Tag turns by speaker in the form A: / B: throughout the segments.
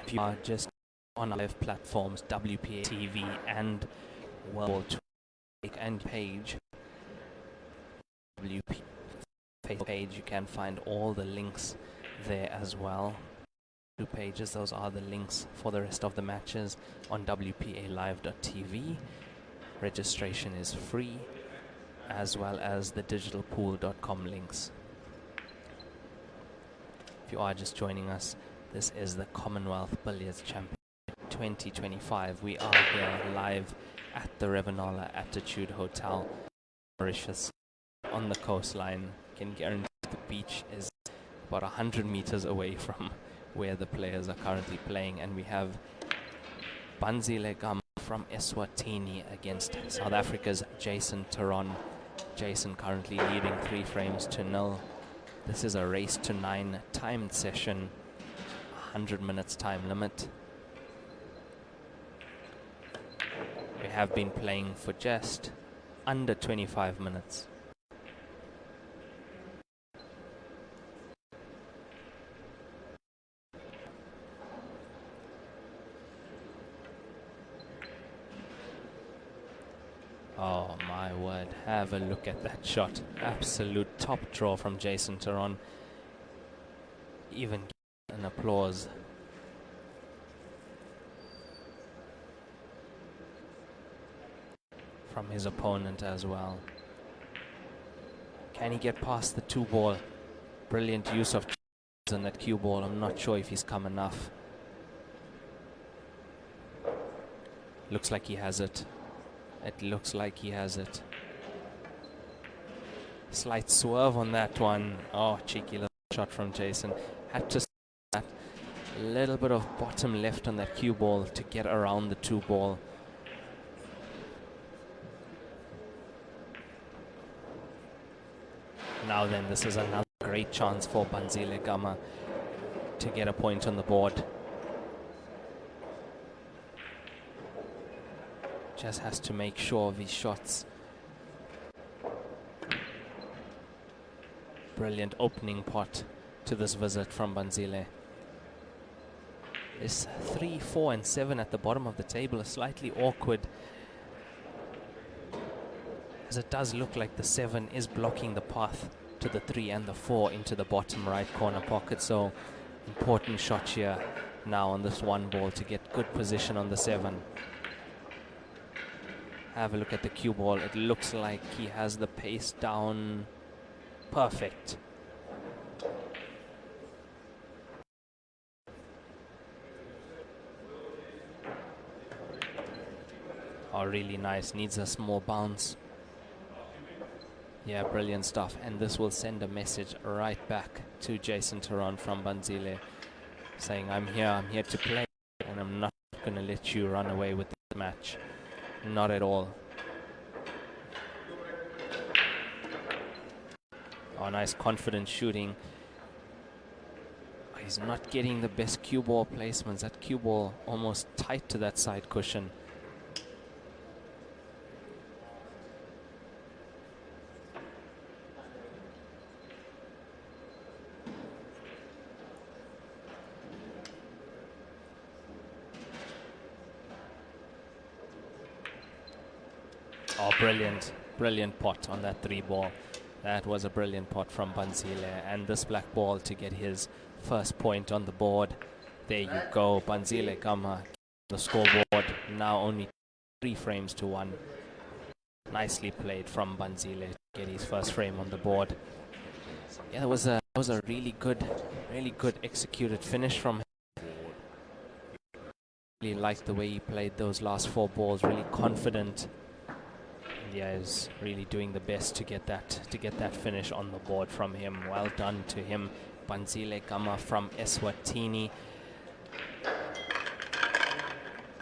A: If you are just on live platforms, WPA TV and World and page, WP Facebook page, you can find all the links there as well. 2 pages, those are the links for the rest of the matches on WPAlive.tv. Registration is free, as well as the digitalpool.com links. If you are just joining us, this is the Commonwealth Billiards Championship 2025. We are here live at the Revenala Attitude Hotel, Mauritius, on the coastline. Can guarantee the beach is about 100 meters away from where the players are currently playing, and we have Bandizile Gama from Eswatini against South Africa's Jason Theron. Jason currently leading 3-0. This is a race to 9 timed session, 100 minutes time limit. We have been playing for just under 25 minutes. Oh my word, have a look at that shot. Absolute top draw from Jason Theron. Even an applause. From his opponent as well. Can he get past the 2 ball? Brilliant use of on that cue ball. I'm not sure if he's come enough. Looks like he has it. It looks like he has it. Slight swerve on that one. Oh, cheeky little shot from Jason. Had to that little bit of bottom left on that cue ball to get around the 2 ball. Now then, this is another great chance for Bandizile Gama to get a point on the board. Just has to make sure of his shots. Brilliant opening pot to this visit from Bandizile. This 3, 4 and 7 at the bottom of the table is slightly awkward, as it does look like the 7 is blocking the path to the 3 and the 4 into the bottom right corner pocket. So important shot here now on this 1 ball to get good position on the 7. Have a look at the cue ball. It looks like he has the pace down. Perfect. Oh, really nice. Needs a small bounce. Yeah, brilliant stuff. And this will send a message right back to Jason Theron from Bandizile, saying, I'm here to play, and I'm not going to let you run away with this match. Not at all. Oh, nice confident shooting. He's not getting the best cue ball placements. That cue ball almost tight to that side cushion. Oh, brilliant pot on that 3 ball. That was a brilliant pot from Bandizile, and this black ball to get his first point on the board. There you go, Bandizile Gama, the scoreboard now only 3-1. Nicely played from Bandizile to get his first frame on the board. Yeah, that was a really good executed finish from him. Really liked the way he played those last 4 balls, really confident. Yeah, is really doing the best to get that finish on the board from him. Well done to him, Bandizile Gama from Eswatini.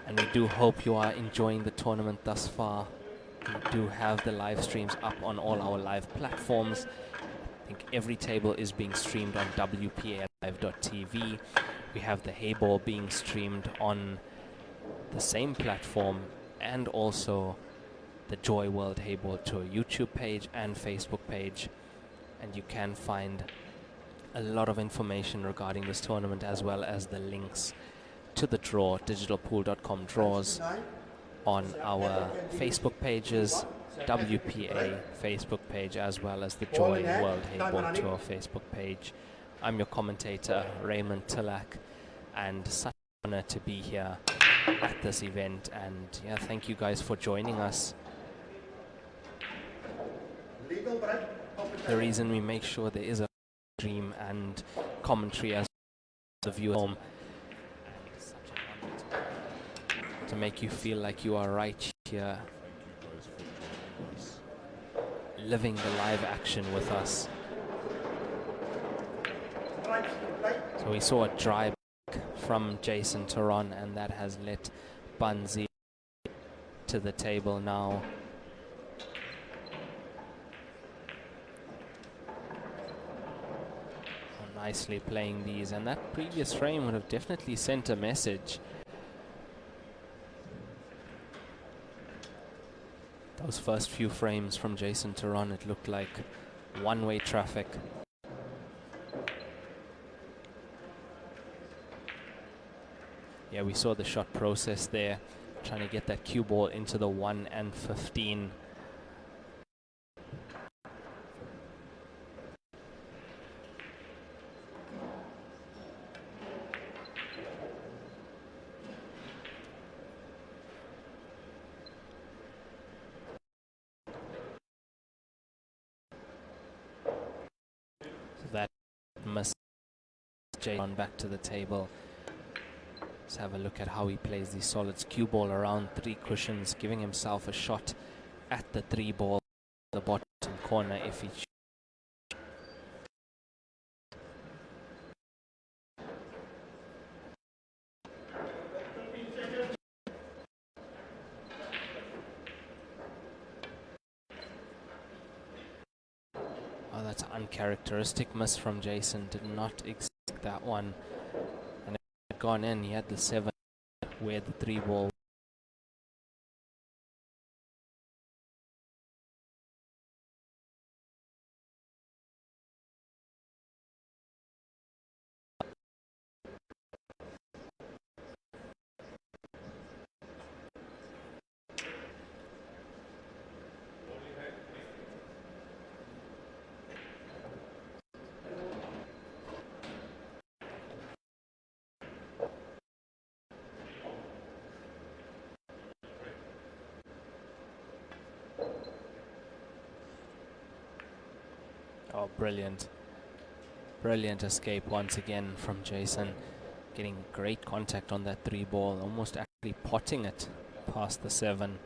A: And we do hope you are enjoying the tournament thus far. We do have the live streams up on all our live platforms. I think every table is being streamed on WPAlive.tv. We have the Hayball being streamed on the same platform, and also the Joy World Hayball Tour YouTube page and Facebook page. And you can find a lot of information regarding this tournament, as well as the links to the draw, digitalpool.com draws on our Facebook pages, WPA Facebook page, as well as the Joy World Hayball Tour Facebook page. I'm your commentator, Raymond Tillak, and such an honor to be here at this event, and yeah, thank you guys for joining us. The reason we make sure there is a stream and commentary as a viewer at home, and such an honor to make you feel like you are right here, living the live action with us. So we saw a drive from Jason Theron, and that has led Bandizile to the table now. Nicely playing these, and that previous frame would have definitely sent a message. Those first few frames from Jason Theron, it looked like one-way traffic. Yeah, we saw the shot process there, trying to get that cue ball into the 1 and 15. That must Jason back to the table. Let's have a look at how he plays these solids. Cue ball around 3 cushions, giving himself a shot at the 3 ball, the bottom corner if he Oh, that's an uncharacteristic miss from Jason. Did not expect that one. And if it had gone in, he had the 7 where the 3 ball. Oh, brilliant. Brilliant escape once again from Jason. Getting great contact on that 3 ball, almost actually potting it past the 7.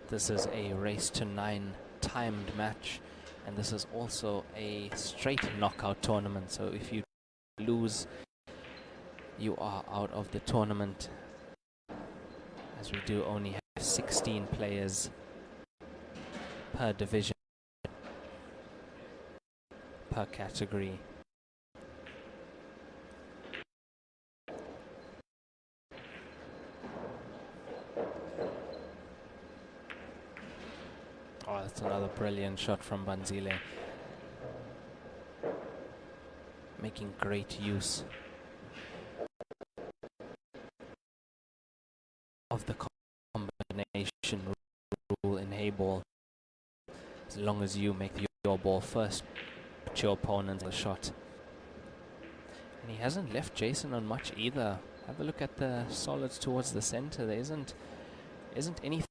A: This is a race to 9 timed match, and this is also a straight knockout tournament, so if you lose, you are out of the tournament, as we do only have 16 players per division, per category. Oh, that's another brilliant shot from Bandizile. Making great use of the combination rule in Hayball. As long as you make your ball first, put your opponent a shot. And he hasn't left Jason on much either. Have a look at the solids towards the center. There isn't anything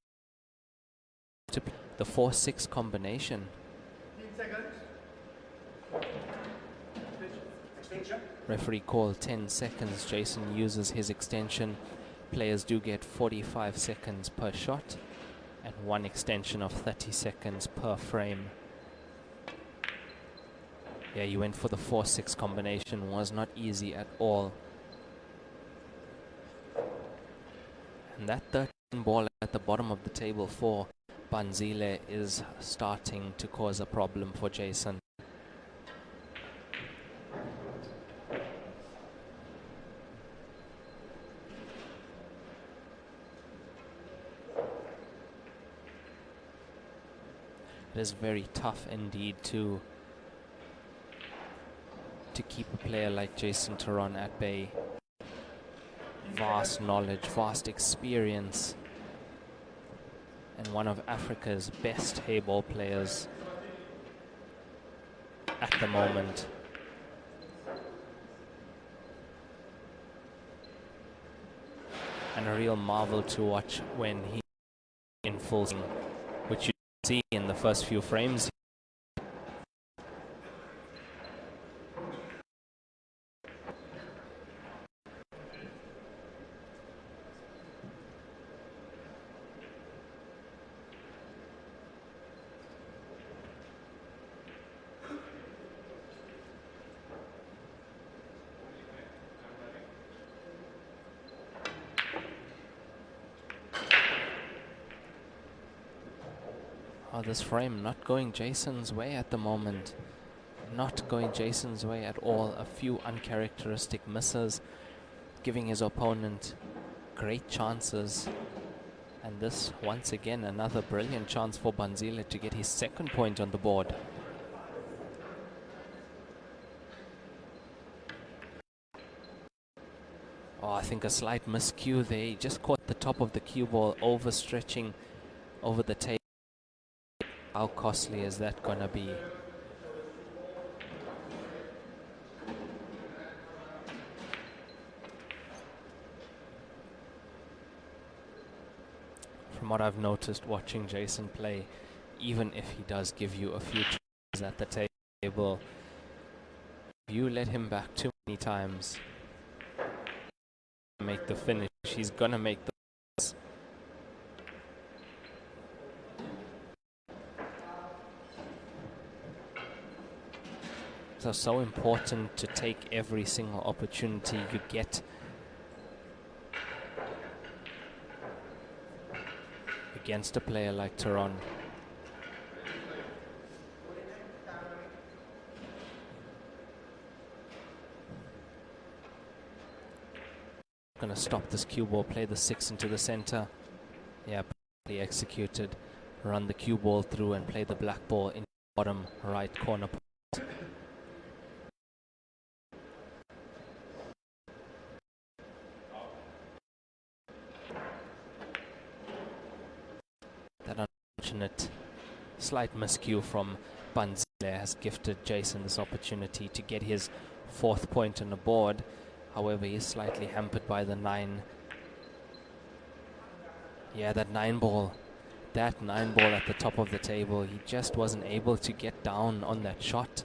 A: to the 4-6 combination. Referee called 10 seconds. Jason uses his extension. Players do get 45 seconds per shot and 1 extension of 30 seconds per frame. Yeah, you went for the 4-6 combination. Was not easy at all. And that 13 ball at the bottom of the table for Bandizile is starting to cause a problem for Jason. It is very tough indeed to keep a player like Jason Theron at bay. Vast knowledge, vast experience, and one of Africa's best hayball players at the moment. And a real marvel to watch when he in full swing, which you see in the first few frames. Oh, this frame not going Jason's way at the moment. Not going Jason's way at all. A few uncharacteristic misses, giving his opponent great chances. And this, once again, another brilliant chance for Bandizile to get his second point on the board. Oh, I think a slight miscue there. He just caught the top of the cue ball, overstretching over the table. How costly is that gonna be? From what I've noticed watching Jason play, even if he does give you a few chances at the table, if you let him back too many times, make the finish, he's gonna make the so important to take every single opportunity you get against a player like Theron. Gonna stop this cue ball, play the 6 into the center. Yeah, perfectly executed. Run the cue ball through and play the black ball in the bottom right corner. That unfortunate slight miscue from Bandizile has gifted Jason this opportunity to get his 4th point on the board. However, he is slightly hampered by the 9. Yeah, that 9 ball. That 9 ball at the top of the table. He just wasn't able to get down on that shot.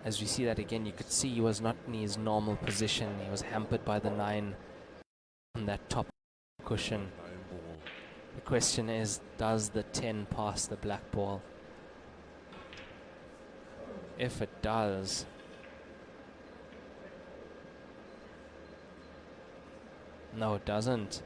A: As we see that again, you could see he was not in his normal position. He was hampered by the 9 on that top cushion. The question is, does the 10 pass the black ball? If it does, no, it doesn't.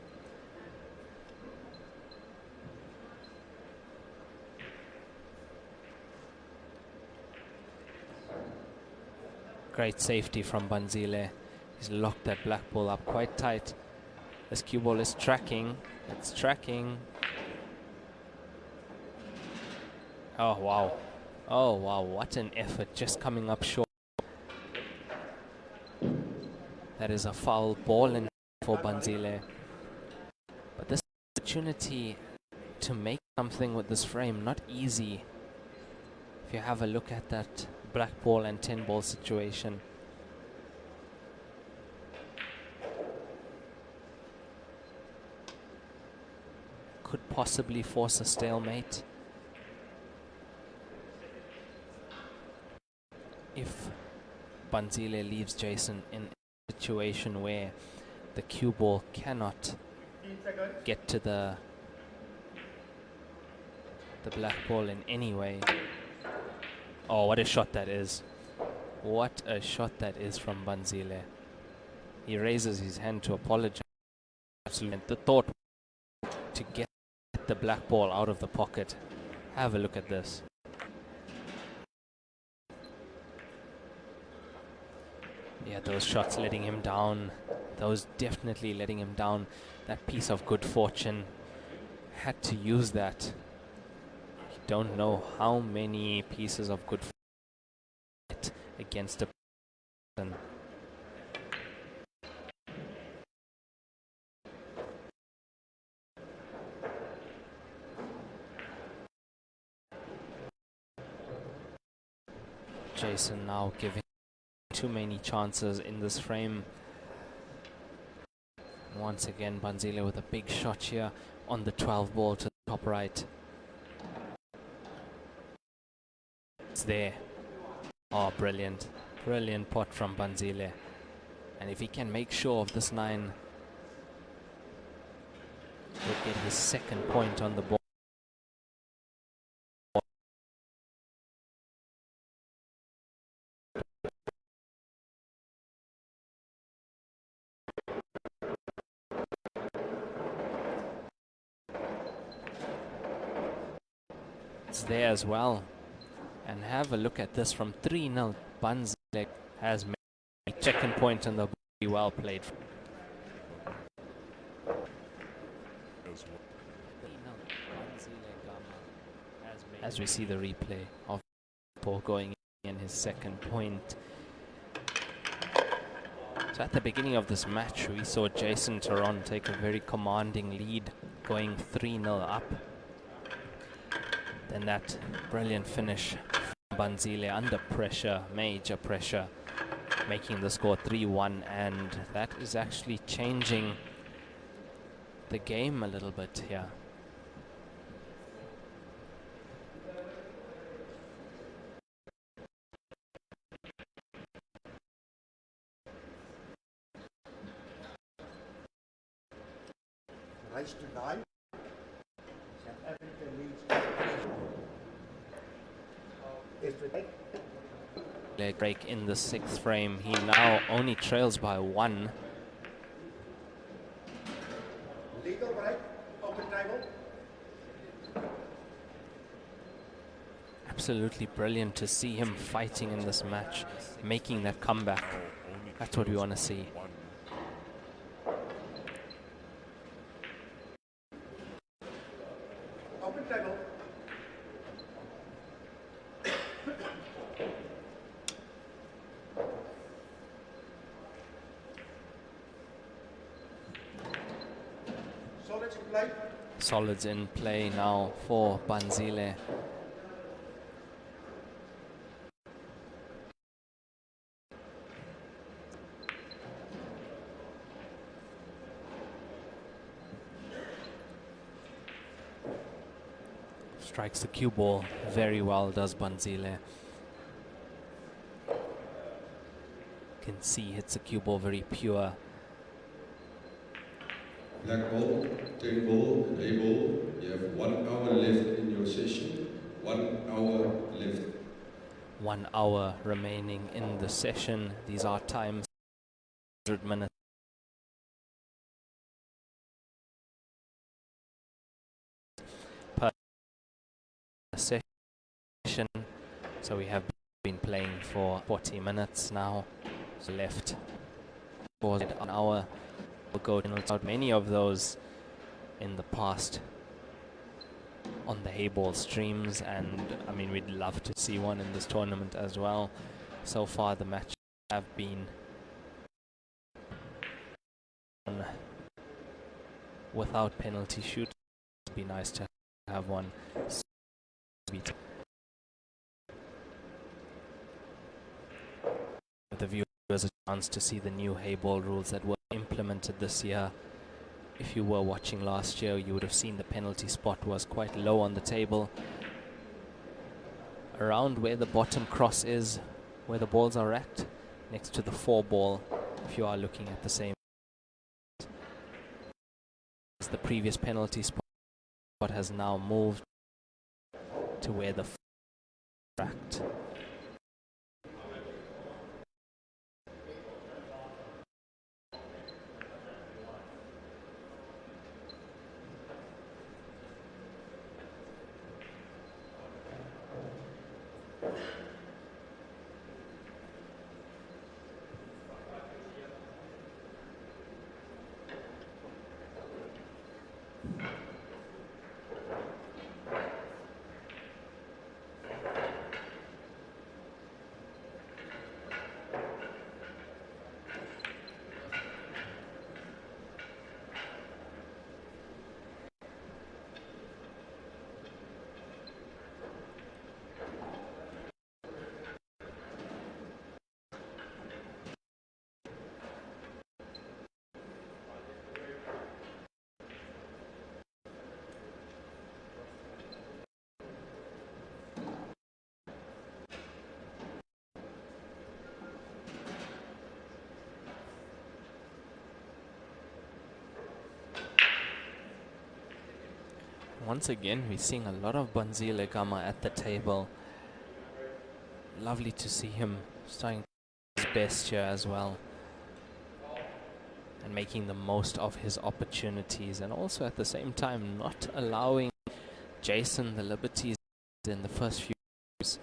A: Great safety from Bandizile. He's locked that black ball up quite tight. This cue ball is tracking. It's tracking. Oh, wow. Oh, wow. What an effort. Just coming up short. That is a foul ball in for Bandizile. But this opportunity to make something with this frame, not easy. If you have a look at that black ball and 10 ball situation. Could possibly force a stalemate if Bandizile leaves Jason in a situation where the cue ball cannot get to the black ball in any way. Oh, what a shot that is. What a shot that is from Bandizile. He raises his hand to apologize. Absolutely. The thought to get the black ball out of the pocket. Have a look at this. Yeah, those shots letting him down. Those definitely letting him down. That piece of good fortune had to use that. You don't know how many pieces of good fight against a person. Jason now giving too many chances in this frame. Once again, Bandizile with a big shot here on the 12 ball to the top right. It's there. Oh, brilliant. Brilliant pot from Bandizile. And if he can make sure of this 9, he'll get his second point on the ball. It's there as well. And have a look at this from 3-0. Bandizile has made a second point on the ball. Well played. As we see the replay of Paul going in his second point. So at the beginning of this match, we saw Jason Theron take a very commanding lead, going 3-0 up. Then that brilliant finish from Bandizile under pressure, major pressure, making the score 3-1, and that is actually changing the game a little bit here.
B: Race to 9. South Africa leads.
A: Leg break in the 6th frame. He now only trails by 1.
B: Legal break, open table.
A: Absolutely brilliant to see him fighting in this match, making that comeback. That's what we want to see.
B: Open table. Solids in play.
A: Solids in play now for Bandizile. Strikes the cue ball very well, does Bandizile. Can see hits the cue ball very pure.
C: Black ball, 10 ball, and A ball. You have 1 hour left in your session. 1 hour left.
A: 1 hour remaining in the session. These are times 100 minutes. Per session. So we have been playing for 40 minutes now. So left for an hour. We'll go out many of those in the past on the Hayball streams, and I mean, we'd love to see one in this tournament as well. So far the matches have been without penalty shoot. It'd be nice to have one. Sweet. With the viewers a chance to see the new Hayball rules that were implemented this year. If you were watching last year, you would have seen the penalty spot was quite low on the table, around where the bottom cross is, where the balls are at, next to the 4 ball, if you are looking at the same. The previous penalty spot has now moved to where the tracked. Once again, we're seeing a lot of Bandizile Gama at the table. Lovely to see him starting his best here as well, and making the most of his opportunities, and also at the same time not allowing Jason the liberties in the first few games.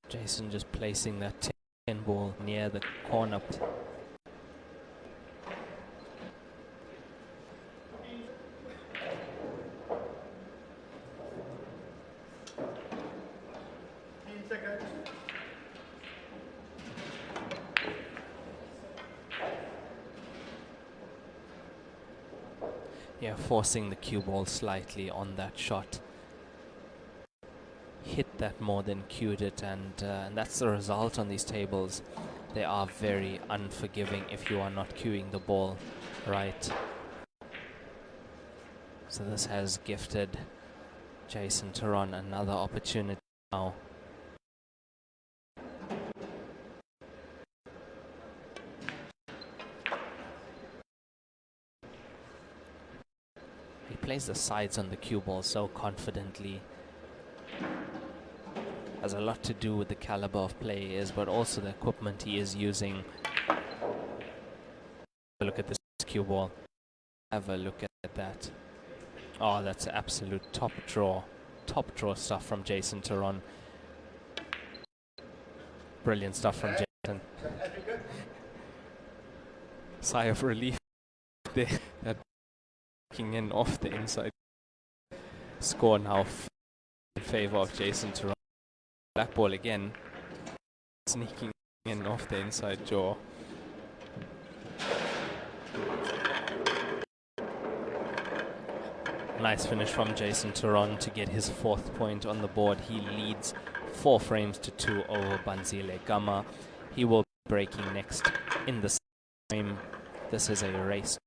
A: Jason just placing that 10 ball near the corner. Yeah, forcing the cue ball slightly on that shot. Hit that more than cued it, and that's the result on these tables. They are very unforgiving if you are not cueing the ball right. So this has gifted Jason Theron another opportunity now. He plays the sides on the cue ball so confidently. Has a lot to do with the caliber of play he is, but also the equipment he is using. Look at this cue ball. Have a look at that. Oh, that's absolute top draw stuff from Jason Theron. Brilliant stuff from Jason. Sigh of relief there. That kicking in off the inside. Score now in favor of Jason Theron. Black ball again, sneaking in off the inside jaw. Nice finish from Jason Theron to get his 4th point on the board. He leads 4 frames to 2 over Bandizile Gama. He will be breaking next in the frame. This is a race.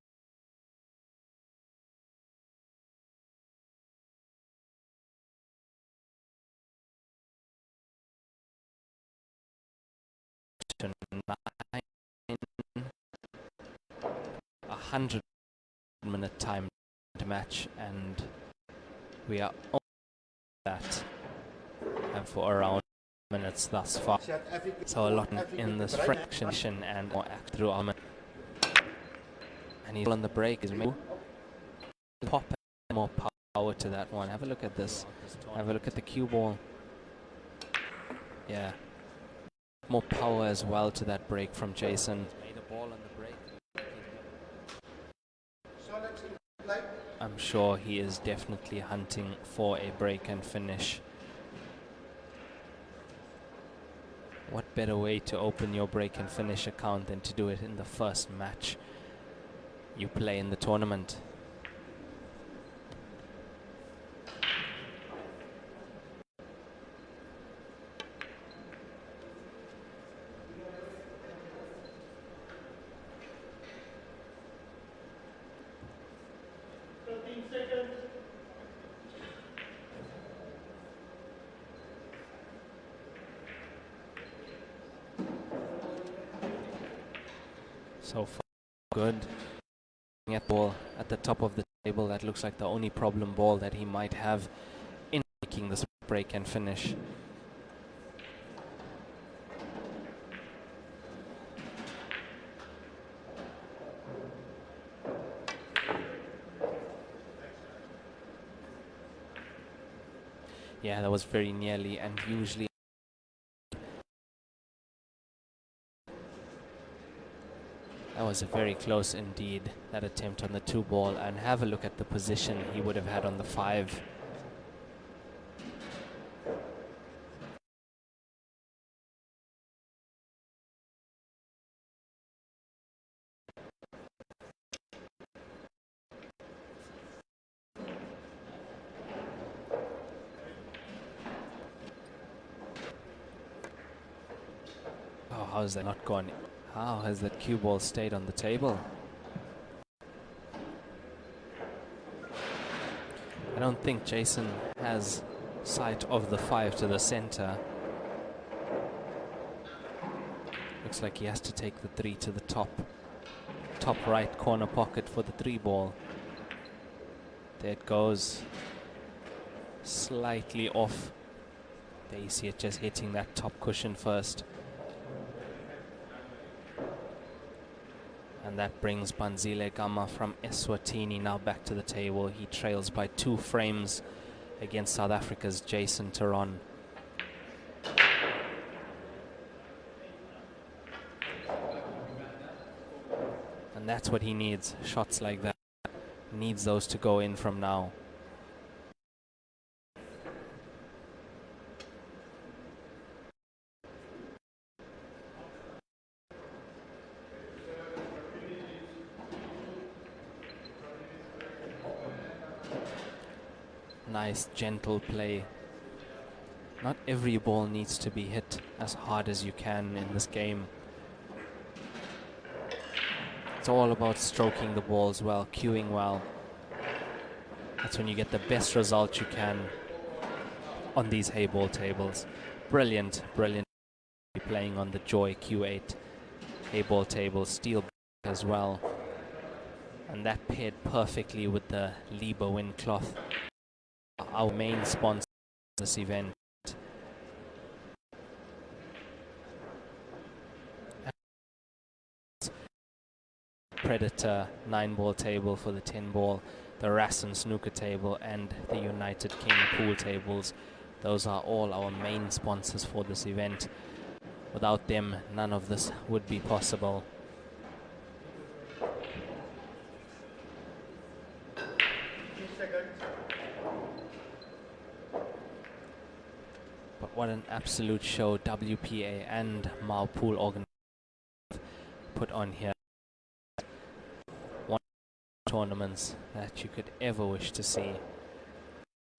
A: To 100-minute time to match, and we are on that and for around minutes thus far. So a lot in this fraction and more act through our minute. And he's on the break. Is pop more power to that one. Have a look at this. Have a look at the cue ball. Yeah. More power as well to that break from Jason. Made a ball on the break. I'm sure he is definitely hunting for a break and finish. What better way to open your break and finish account than to do it in the first match you play in the tournament? So far, good. At ball at the top of the table, that looks like the only problem ball that he might have in making this break and finish. Yeah, that was very nearly, and usually that was very close indeed, that attempt on the 2 ball, and have a look at the position he would have had on the 5. How has that not gone? How has that cue ball stayed on the table? I don't think Jason has sight of the 5 to the center. Looks like he has to take the 3 to the top right corner pocket for the 3 ball. There it goes. Slightly off. There you see it just hitting that top cushion first. And that brings Bandizile Gama from Eswatini now back to the table. He trails by 2 frames against South Africa's Jason Theron. And that's what he needs, shots like that. He needs those to go in from now. Nice, gentle play. Not every ball needs to be hit as hard as you can in this game. It's all about stroking the balls well, cueing well. That's when you get the best result you can on these hay ball tables. Brilliant, brilliant playing on the Joy Q8 hay ball table, steel as well. And that paired perfectly with the Liba wind cloth, our main sponsor of this event. Predator 9-ball table for the 10-ball, the Rassen snooker table, and the United King pool tables. Those are all our main sponsors for this event. Without them, none of this would be possible. But what an absolute show WPA and Mao Pool organization put on here. One tournaments that you could ever wish to see.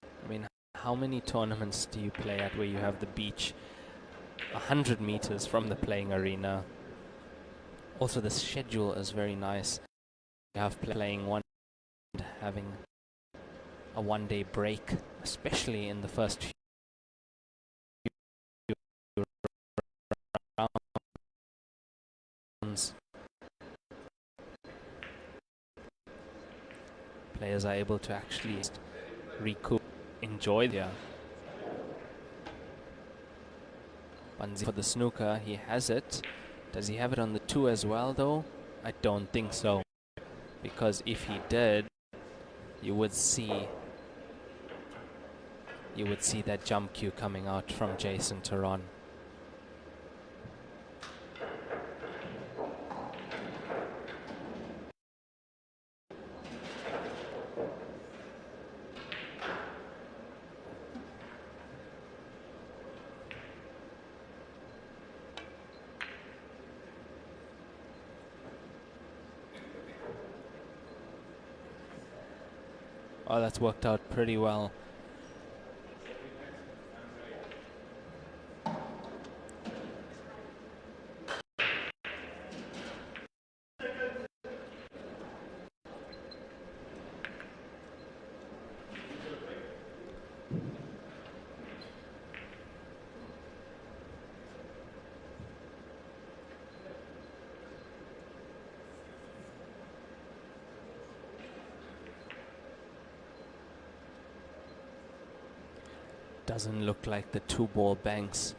A: I mean, how many tournaments do you play at where you have the beach 100 meters from the playing arena? Also, the schedule is very nice. You have playing one, having a one-day break, especially in the first few rounds. Players are able to actually recoup, enjoy there. For the snooker, he has it. Does he have it on the 2 as well, though? I don't think so. Because if he did, you would see that jump cue coming out from Jason Theron. Oh, that's worked out pretty well. Doesn't look like the 2-ball banks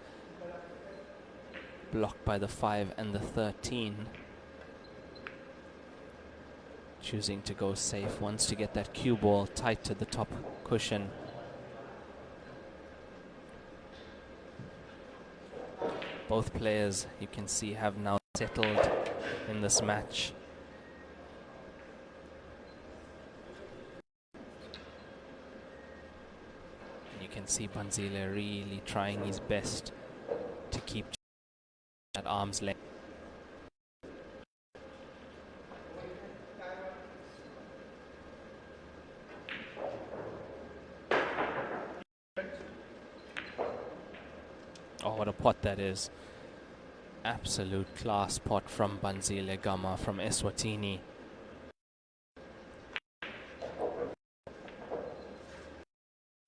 A: blocked by the 5 and the 13. Choosing to go safe, wants to get that cue ball tight to the top cushion. Both players, you can see, have now settled in this match. You can see Bandizile really trying his best to keep at arm's length. Oh, what a pot that is. Absolute class pot from Bandizile Gama from Eswatini.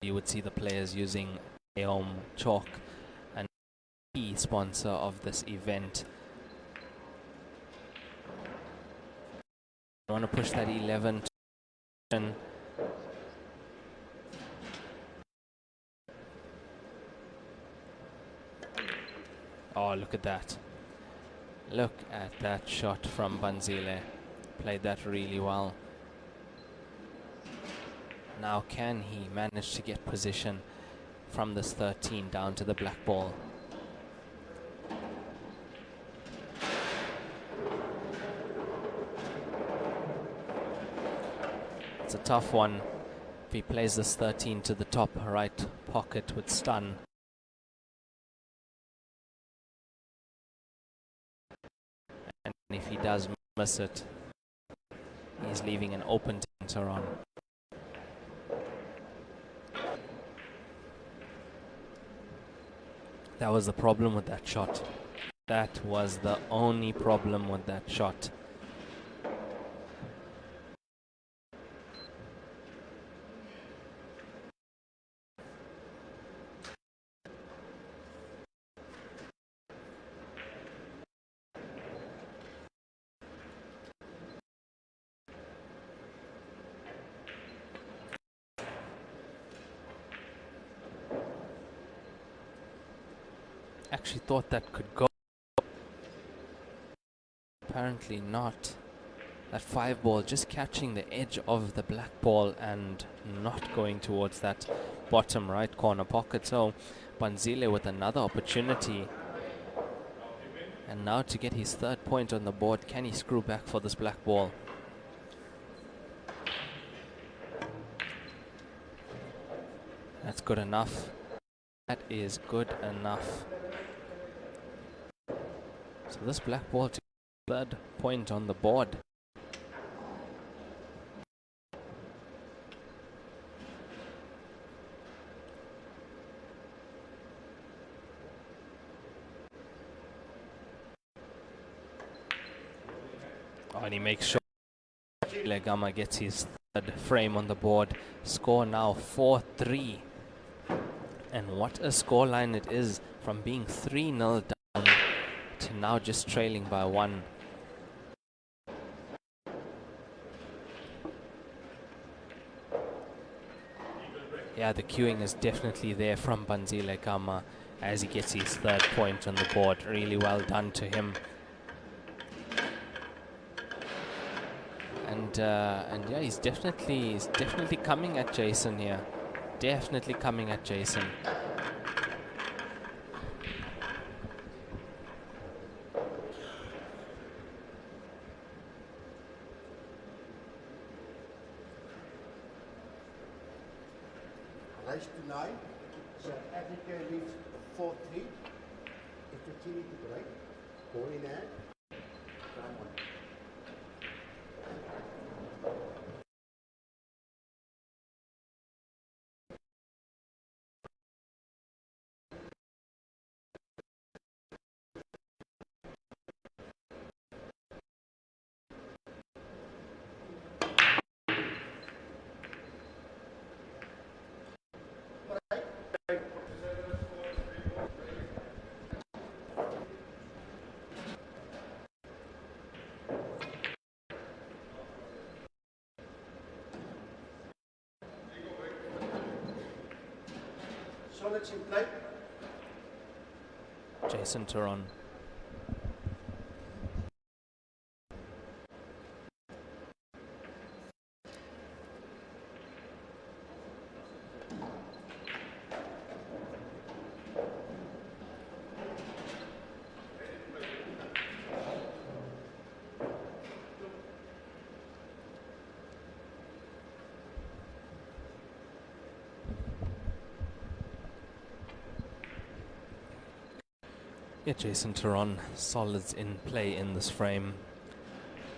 A: You would see the players using Theron chalk, and key sponsor of this event. I want to push that 11 to oh, look at that. Look at that shot from Bandizile. Played that really well. Now can he manage to get position from this 13 down to the black ball? It's a tough one. If he plays this 13 to the top right pocket with stun. And if he does miss it, he's leaving an open Theron. That was the problem with that shot. That was the only problem with that shot. Actually thought that could go. Apparently not. That 5 ball just catching the edge of the black ball and not going towards that bottom right corner pocket. So Bandizile with another opportunity. And now to get his 3rd point on the board. Can he screw back for this black ball? That's good enough. That is good enough. So this black ball to 3rd point on the board. Oh, and he makes sure Gama gets his 3rd frame on the board. Score now 4-3. And what a scoreline it is, from being 3-0 down to now just trailing by 1. Yeah, the queuing is definitely there from Bandizile Gama as he gets his 3rd point on the board. Really well done to him. And yeah, he's definitely coming at Jason here. Definitely coming at Jason.
B: Race to 9. South Africa leads 4-3. Eswatini to break. Ball in hand. Time on. Solids in play.
A: Jason Theron. Yeah, Jason Theron, solids in play in this frame.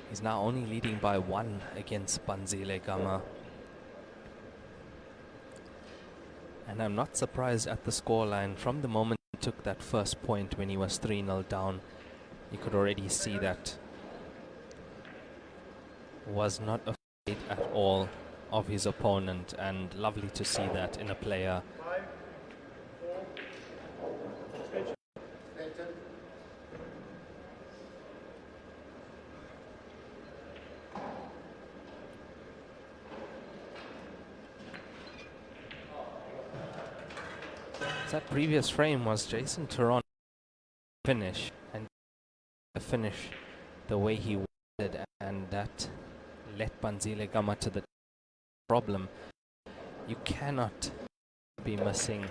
A: He's now only leading by 1 against Bandizile Gama. And I'm not surprised at the scoreline from the moment he took that first point when he was 3-0 down. You could already see that was not afraid at all of his opponent, and lovely to see that in a player. That previous frame was Jason Theron finish, and the finish the way he wanted, and that led Bandizile Gama to the problem. You cannot be missing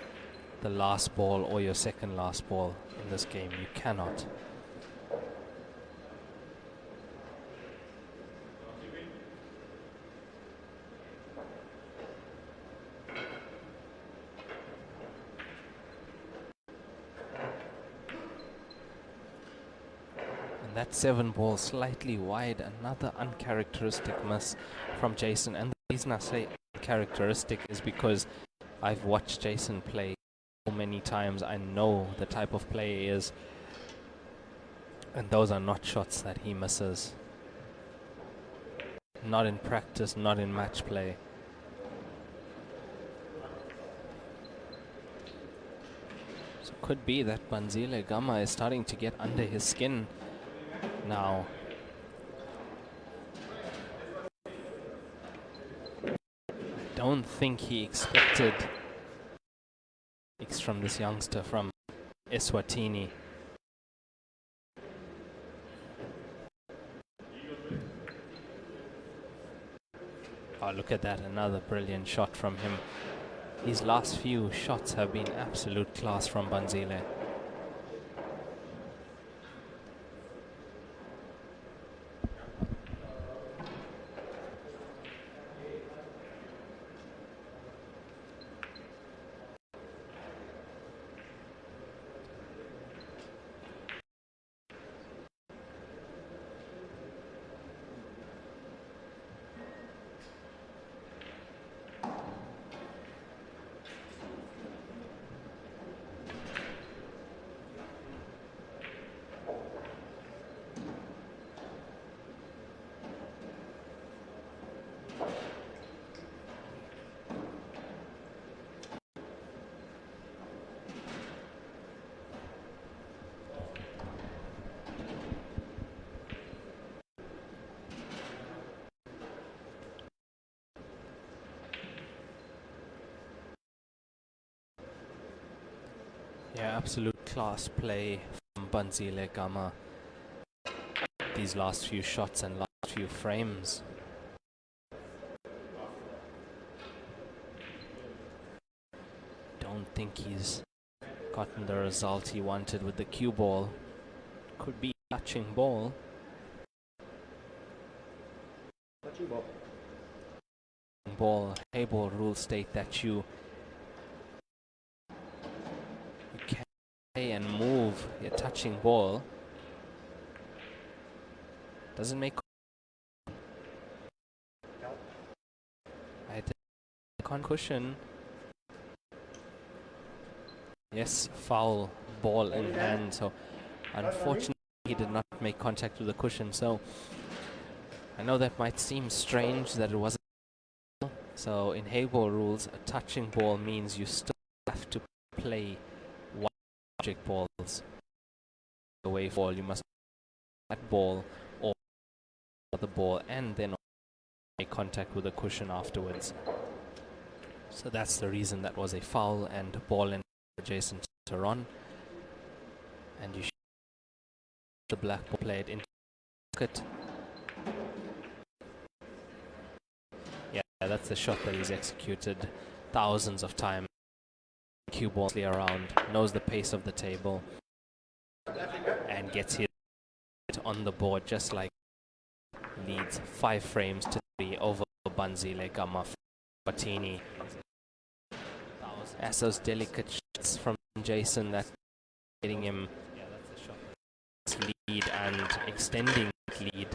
A: the last ball or your second last ball in this game. You cannot. And that 7 ball slightly wide, another uncharacteristic miss from Jason. And the reason I say uncharacteristic is because I've watched Jason play so many times. I know the type of player he is, and those are not shots that he misses. Not in practice, not in match play. So it could be that Bandizile Gama is starting to get under his skin now. I don't think he expected from this youngster from Eswatini. Oh, look at that, another brilliant shot from him. These last few shots have been absolute class from Bandizile. Yeah, absolute class play from Bandizile Gama. These last few shots and last few frames. Don't think he's gotten the result he wanted with the cue ball. Could be touching ball.
B: Touching ball.
A: Hey ball rules state that you can play and move your touching ball. Doesn't make I can't cushion. Yes, foul, ball in hand. So unfortunately he did not make contact with the cushion. So I know that might seem strange that it wasn't. So in Hayball rules, a touching ball means you still have to play one object balls away ball. You must that ball or the ball and then make contact with the cushion afterwards. So that's the reason that was a foul and ball in adjacent to Theron. And you should the black ball played into the pocket. Yeah, that's the shot that he's executed thousands of times. Cue ball around, knows the pace of the table, and gets hit on the board just like leads 5 frames to 3 over Bandizile Gama Fatini. As those delicate shots from Jason that getting him lead and extending lead,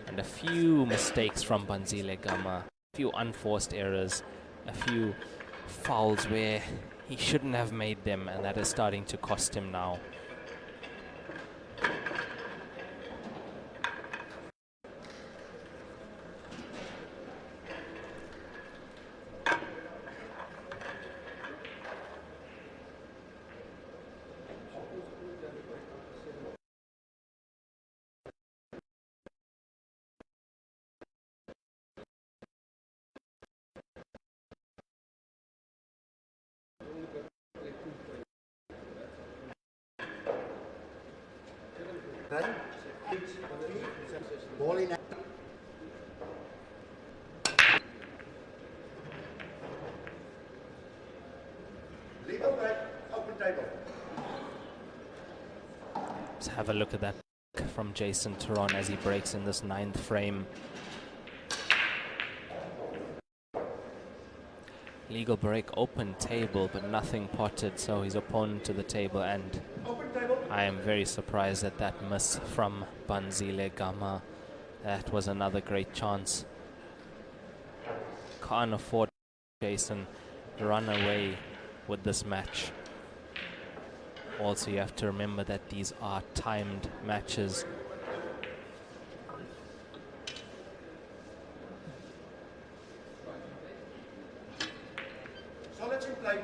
A: and a few mistakes from Bandizile Gama. Few unforced errors, a few fouls where he shouldn't have made them, and that is starting to cost him now.
B: Right? Ball in hand. Legal break, open table.
A: Let's have a look at that from Jason Theron as he breaks in this 9th frame. Legal break, open table, but nothing potted, so his opponent to the table, and I am very surprised at that miss from Bandizile Gama. That was another great chance. Can't afford Jason to run away with this match. Also, you have to remember that these are timed matches.
B: Solids in play.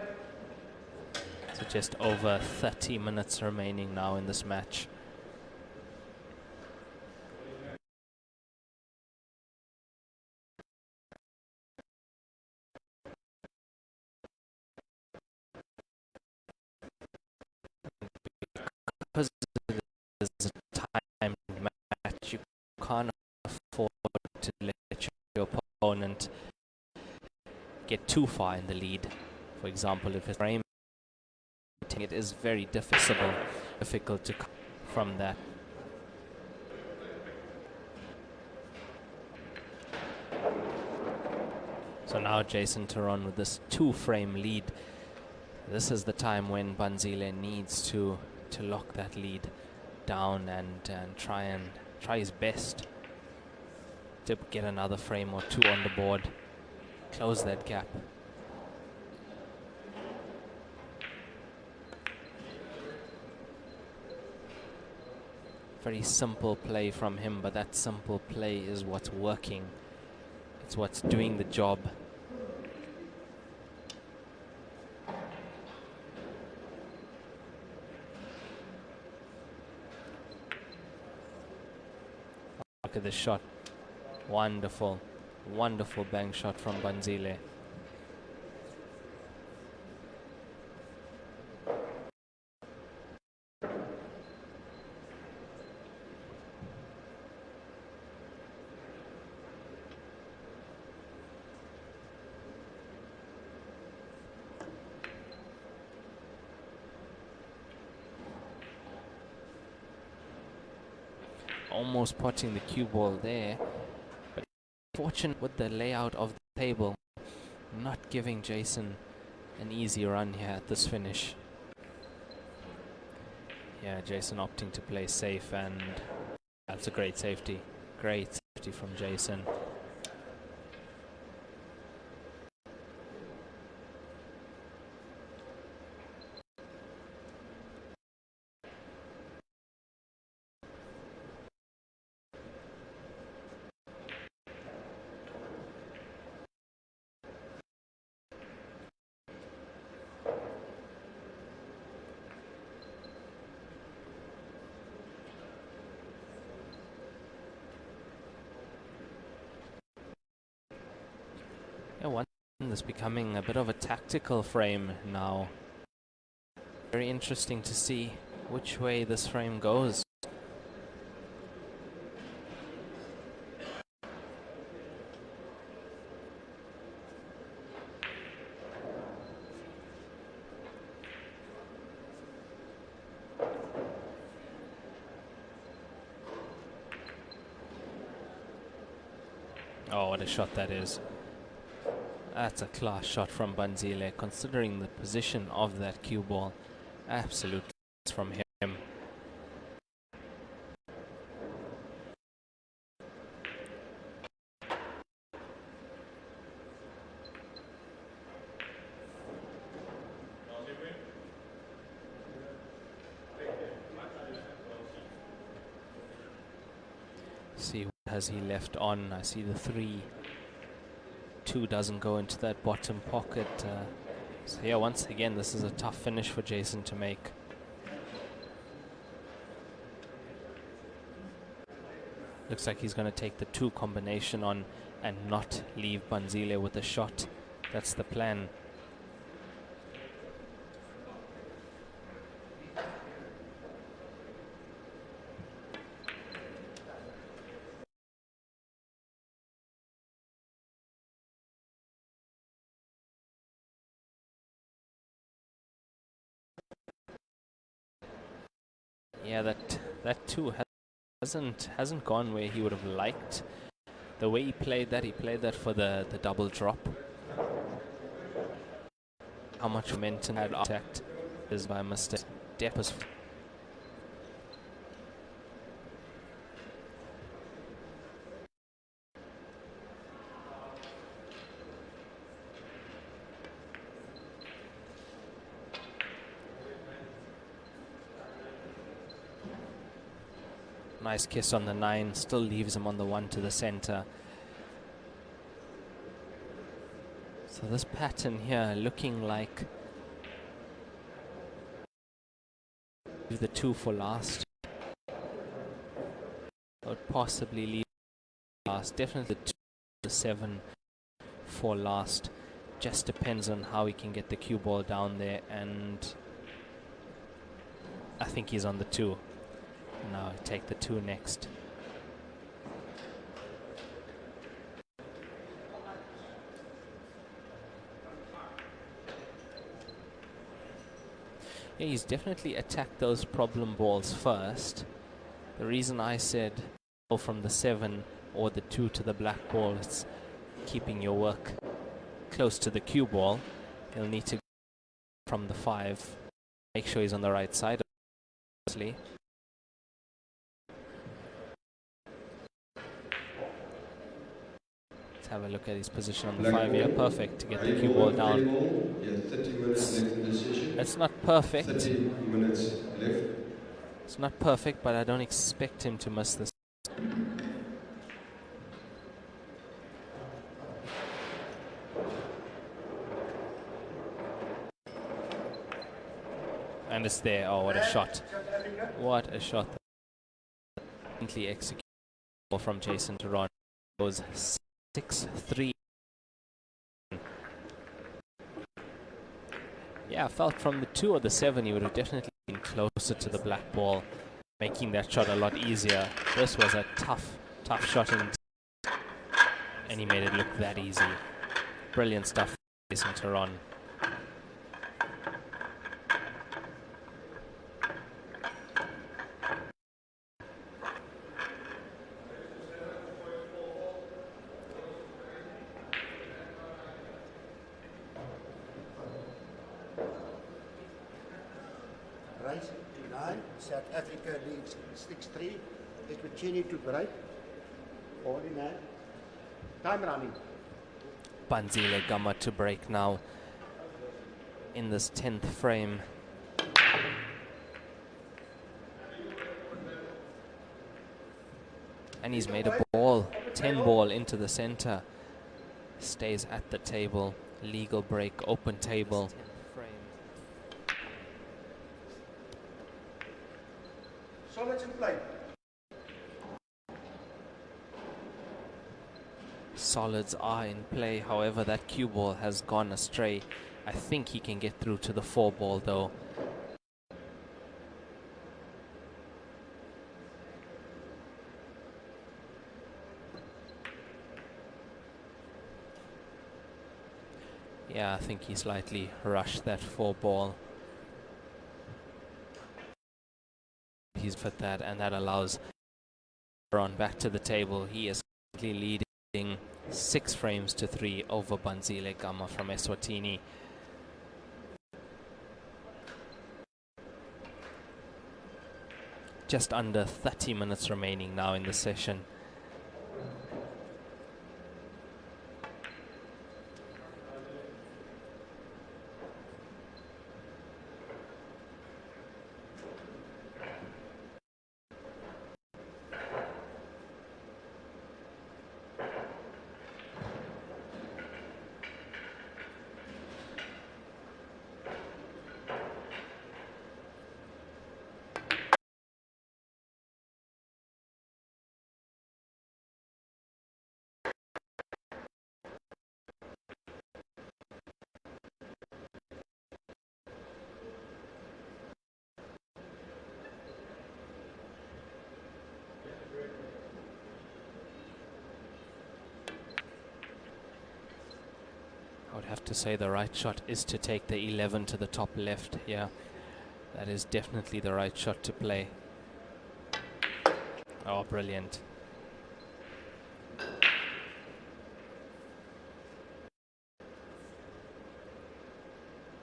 A: So just over 30 minutes remaining now in this match. Because it is a timed match, you can't afford to let your opponent get too far in the lead. For example, if it's frame, it is very difficult to come from that. So now Jason Theron with this 2-frame lead. This is the time when Bandizile needs to lock that lead down and try his best to get another frame or 2 on the board, close that gap. Very simple play from him, but that simple play is what's working. It's what's doing the job. Look at this shot. Wonderful, wonderful bang shot from Bandizile. Almost potting the cue ball there, but fortunate with the layout of the table, not giving Jason an easy run here at this finish. Yeah, Jason opting to play safe, and that's a great safety. Great safety from Jason. Yeah, one is becoming a bit of a tactical frame now. Very interesting to see which way this frame goes. Oh, what a shot that is. That's a class shot from Bandizile, considering the position of that cue ball. Absolute class from him. See what has he left on. I see the 3. 2 doesn't go into that bottom pocket. So yeah, once again, this is a tough finish for Jason to make. Looks like he's going to take the 2 combination on and not leave Bandizile with a shot. That's the plan. Yeah, that two hasn't gone where he would have liked. The way he played that for the double drop. How much momentum had attacked is by mistake. Depp was nice kiss on the 9, still leaves him on the 1 to the center. So this pattern here looking like the 2 for last. Or possibly leave last. Definitely the 7 for last. Just depends on how he can get the cue ball down there, and I think he's on the 2. Now take the 2 next. Yeah, he's definitely attacked those problem balls first. The reason I said go from the 7 or the 2 to the black ball, it's keeping your work close to the cue ball. He'll need to go from the 5. Make sure he's on the right side, obviously. Let's have a look at his position on the 5 here. Perfect to get the cue ball down.
C: Yeah, 30 minutes left in the session.
A: It's not perfect.
C: 30 minutes left.
A: It's not perfect, but I don't expect him to miss this. And it's there. Oh, what a shot. What a shot. Executed from Jason Theron. It was 6-3. Yeah, I felt from the 2 or the 7 he would have definitely been closer to the black ball, making that shot a lot easier. This was a tough shot, and he made it look that easy. Brilliant stuff from Jason Theron.
B: Race 9, South Africa leads 6-3. Eswatini to break. Ball in hand. Time running.
A: Bandizile Gama to break now in this 10th frame. And he's made a ball, 10 ball into the center. Stays at the table. Legal break, open table.
B: Solids in play.
A: Solids are in play, however that cue ball has gone astray. I think he can get through to the 4 ball though. Yeah, I think he slightly rushed that 4 ball. He's fit that, and that allows Theron back to the table. He is currently leading 6 frames to 3 over Bandizile Gama from Eswatini. Just under 30 minutes remaining now in the session. I would have to say the right shot is to take the 11 to the top left here. That is definitely the right shot to play. Oh, brilliant.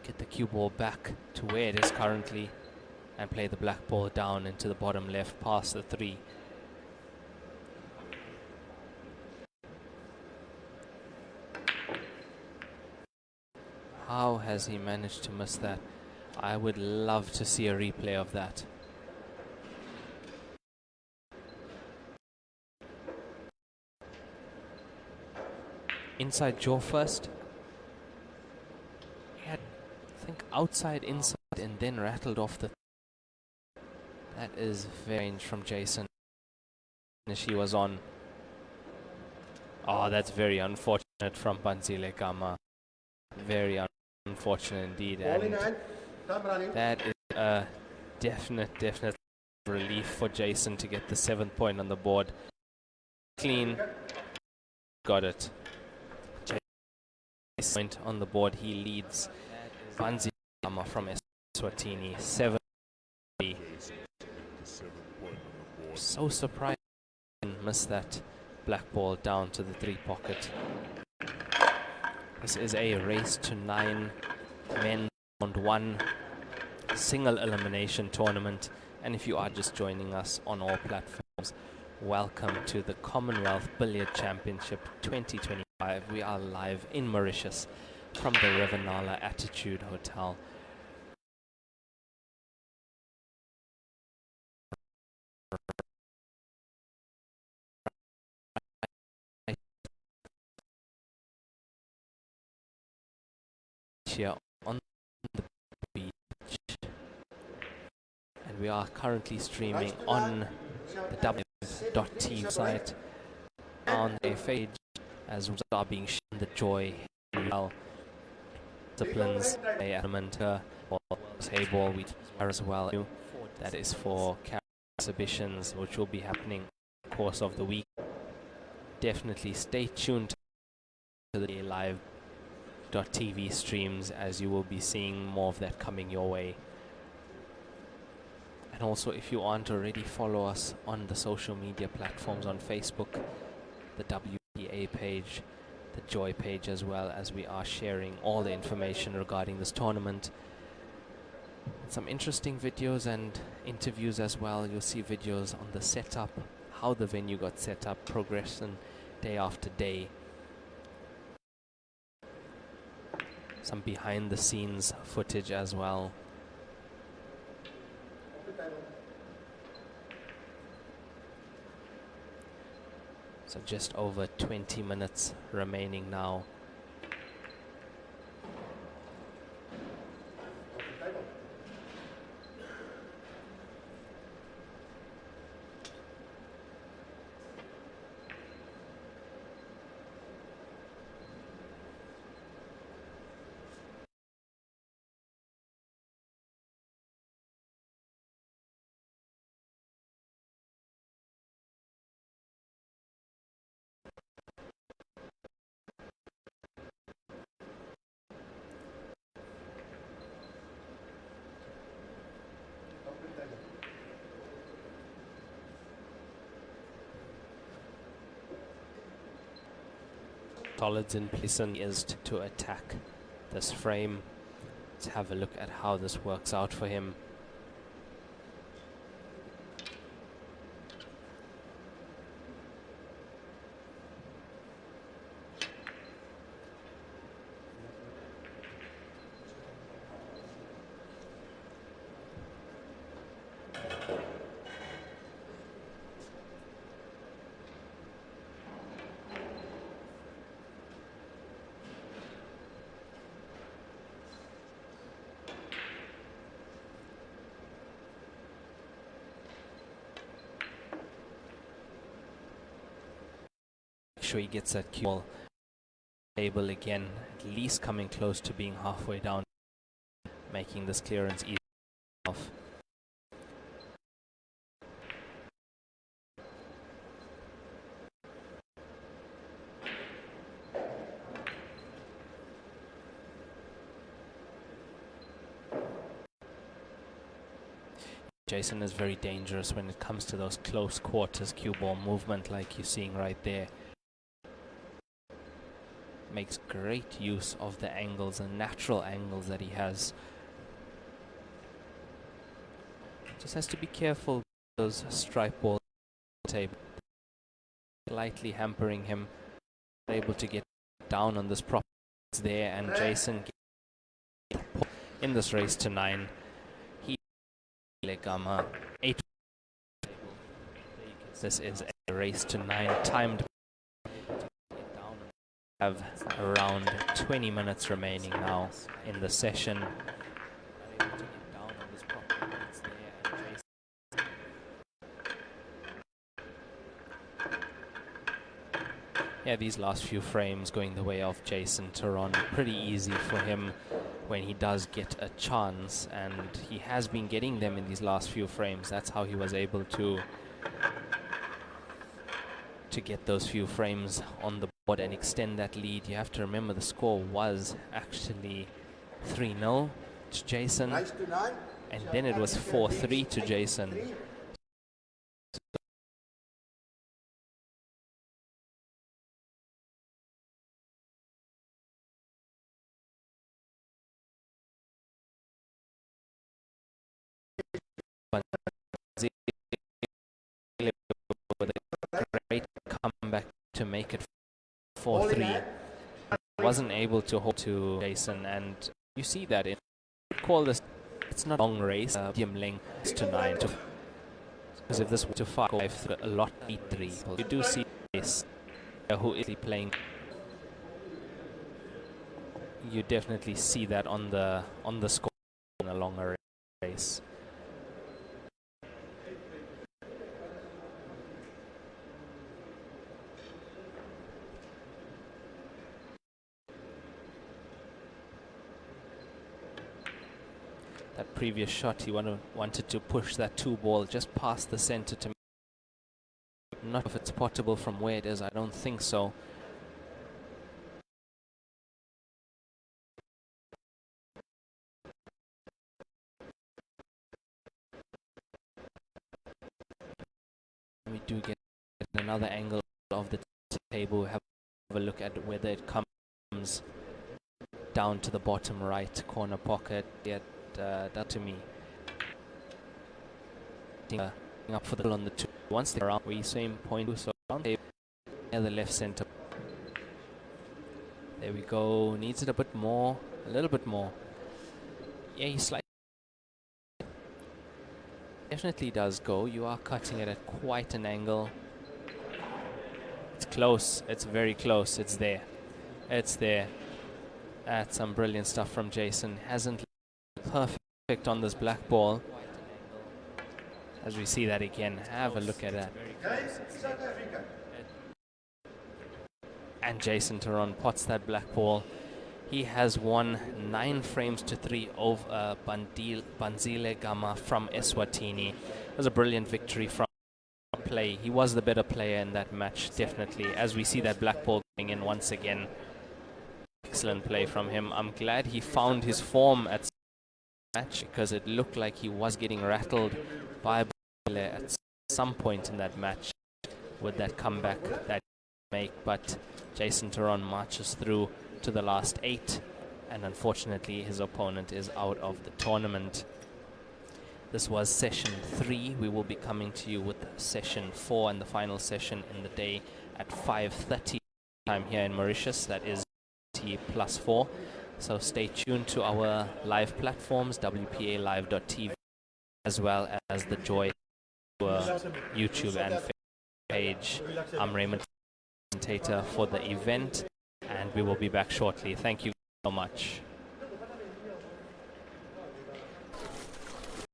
A: Get the cue ball back to where it is currently and play the black ball down into the bottom left past the 3. How has he managed to miss that? I would love to see a replay of that. Inside jaw first. He had, I think, outside, inside, and then rattled off the. That is very strange from Jason. She was on. Oh, that's very unfortunate from Bandizile Gama. Very unfortunate indeed. And that is a definite relief for Jason to get the 7th point on the board. Clean. Got it. Jason point on the board. He leads Bandizile Gama from Eswatini 7. So surprised and missed that black ball down to the 3 pocket. This is a race to 9 men round 1 single elimination tournament, and if you are just joining us on all platforms, welcome to the Commonwealth Billiard Championship 2025. We are live in Mauritius from the Revanala Attitude Hotel. Here on the beach, and we are currently streaming on the w.tv site on a page as we are being shown the joy disciplines a element or table we are as well. That is for exhibitions which will be happening in the course of the week. Definitely stay tuned to the live.tv streams, as you will be seeing more of that coming your way. And also, if you aren't already, follow us on the social media platforms on Facebook, the WPA page, the Joy page, as well, as we are sharing all the information regarding this tournament. Some interesting videos and interviews as well. You'll see videos on the setup, how the venue got set up, progression day after day. Some behind the scenes footage as well. So just over 20 minutes remaining now. Solids in place is to attack this frame. Let's have a look at how this works out for him. Sure he gets that cue ball table again, at least coming close to being halfway down, making this clearance easy enough. Jason is very dangerous when it comes to those close quarters cue ball movement like you're seeing right there. Makes great use of the angles and natural angles that he has. Just has to be careful with those strike balls on the table. Slightly hampering him. Able to get down on this prop there, and Jason in this race to 9. He Gama 8. This is a race to 9 timed. Have around 20 minutes remaining now in the session. Yeah, these last few frames going the way of Jason Theron, pretty easy for him when he does get a chance, and he has been getting them in these last few frames. That's how he was able to get those few frames on the board and extend that lead. You have to remember the score was actually 3-0 to Jason, and then it was 4-3 to Jason. With a great comeback to make it 4-3. Wasn't able to hold to Jason, and you see that in call this. It's not a long race. Medium length to 9. Because if this were to 5, a lot 8-3. You do see this. Who is he playing? You definitely see that on the score in a longer race. That previous shot, he wanted to push that 2 ball just past the center to. Not if it's potable from where it is. I don't think so. We do get another angle of the table. Have a look at whether it comes down to the bottom right corner pocket. Yet that to me. Up for the on the 2. Once they're around, we same point. So around the left center. There we go. Needs it a bit more, a little bit more. Yeah, he slightly. Definitely does go. You are cutting it at quite an angle. It's close. It's very close. It's there. It's there. That's some brilliant stuff from Jason. Hasn't perfect on this black ball. As we see that again, have a look at that. And Jason Theron pots that black ball. He has won 9 frames to 3 over Bandizile Gama from Eswatini. It was a brilliant victory from play. He was the better player in that match, definitely. As we see that black ball going in once again. Excellent play from him. I'm glad he found his form at match, because it looked like he was getting rattled by at some point in that match with that comeback that he make. But Jason Theron marches through to the last 8, and unfortunately his opponent is out of the tournament. This was session 3. We will be coming to you with session 4 and the final session in the day at 5:30 time here in Mauritius. That is T+4. So stay tuned to our live platforms, WPAlive.tv, as well as the Joy YouTube and Facebook page. I'm Raymond, commentator for the event, and we will be back shortly. Thank you so much.